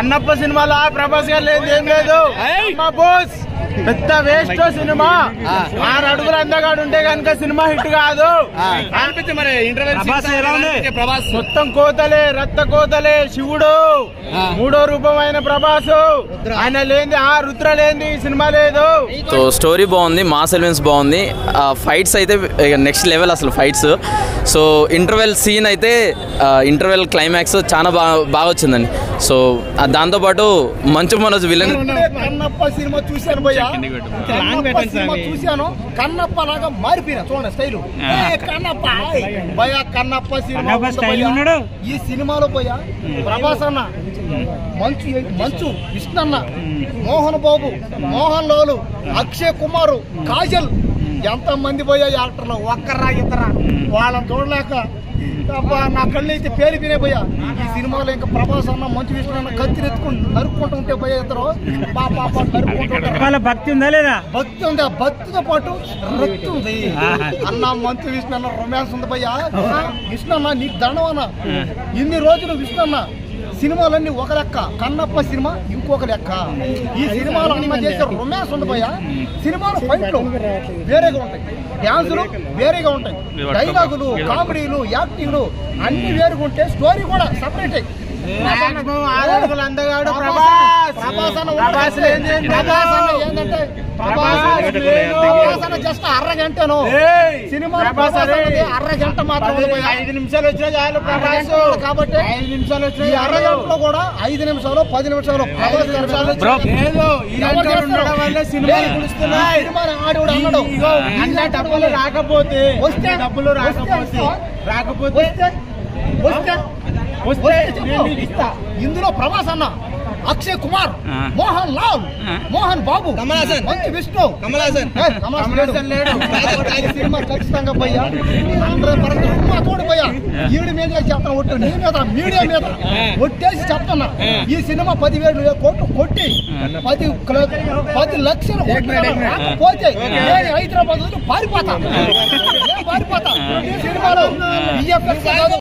అన్నప్ప సినిమాలో ప్రభాస్ గారు లేదు ఏం లేదు బోస్ పెద్ద వేస్ట్ సినిమా 6 అడుగులు అందగాడు ఉంటే కనుక సినిమా హిట్ కాదు. మొత్తం కోతలే రక్త కోతలే శివుడు 3వ రూపమైన ప్రభాస్ ఆయన లేని రుద్ర లేని సినిమా లేదు. సో స్టోరీ బాగుంది, మాస్ ఎలిమెంట్స్ బాగుంది, ఫైట్స్ అయితే నెక్స్ట్ లెవెల్ అసలు ఫైట్స్. సో ఇంటర్వెల్ సీన్ అయితే ఇంటర్వెల్ క్లైమాక్స్ చాలా బాగా వచ్చిందండి. సో దాంతోపాటు మంచు మనోజ్ విలన్ కన్నప్ప సినిమా చూశాను చూశాను కన్నప్ప లాగా మారిపోయినా చూడండి స్టైల్ కన్నప్ప భయ కన్నప్ప సినిమా ఈ సినిమాలో పోయా ప్రభాస్ అన్న మంచు విష్ణన్న మోహన్ బాబు మోహన్ లాల్ అక్షయ్ కుమార్ కాజల్ ఎంత మంది పోయా యాక్టర్లు ఒక్కరా ఇద్దరా వాళ్ళని చూడలేక నా కళ్ళు అయితే పేలిపోయినాయి పోయా. ఈ సినిమాలో ఇంకా ప్రభాస్ అన్న మంచు విష్ణు కత్తిరి ఎత్తుకుని నరుక్కుంటూ ఉంటే పోయా ఇద్దరు నరుక్కుంటుంటారు. భక్తి ఉందా లేదా? భక్తి ఉంది. ఆ భక్తితో పాటు రక్తి ఉంది అన్న. మంచు విష్ణు అన్న రొమాన్స్ ఉంది పోయా. విష్ణు అన్న నీకు దండం అన్న. ఇన్ని రోజులు విష్ణు అన్న సినిమాలన్నీ ఒక లెక్క, కన్నప్ప సినిమా ఇంకొక లెక్క. ఈ సినిమాలో అన్న చేసే రొమాన్స్ ఉంది పోయా. సినిమాలో ఫైట్లు వేరేగా ఉంటాయి, డ్యాన్సులు వేరేగా ఉంటాయి, డైలాగులు కామెడీలు యాక్టింగ్లు అన్ని వేరుగా ఉంటాయి, స్టోరీ కూడా సపరేట్. అందగాడు జస్ట్ అరగంటను సినిమా అరగంట మాత్రం 5 నిమిషాలు వచ్చినా చాలు ప్రభాస్. కాబట్టి 5 నిమిషాలు వచ్చిన అరగంటలో కూడా 5 నిమిషాలు 10 నిమిషాలు డబ్బులు రాకపోతే ఇందులో ప్రభాస్ అన్న అక్షయ్ కుమార్ మోహన్ లాల్ మోహన్ బాబు మంచు విష్ణు సినిమా ఖచ్చితంగా పోయా 100% సినిమా తోడు పోయా. ఈవిడ మీద చెప్తాను ఒట్టు నీ మీద మీడియా మీద ఒట్టేసి చెప్తున్నా. ఈ సినిమా 10,000 కోట్లు కొట్టి 10 లక్షలు పోతే నేను హైదరాబాద్ పారిపోతా. సినిమాలో బిఎఫ్ఎక్స్ కాదు,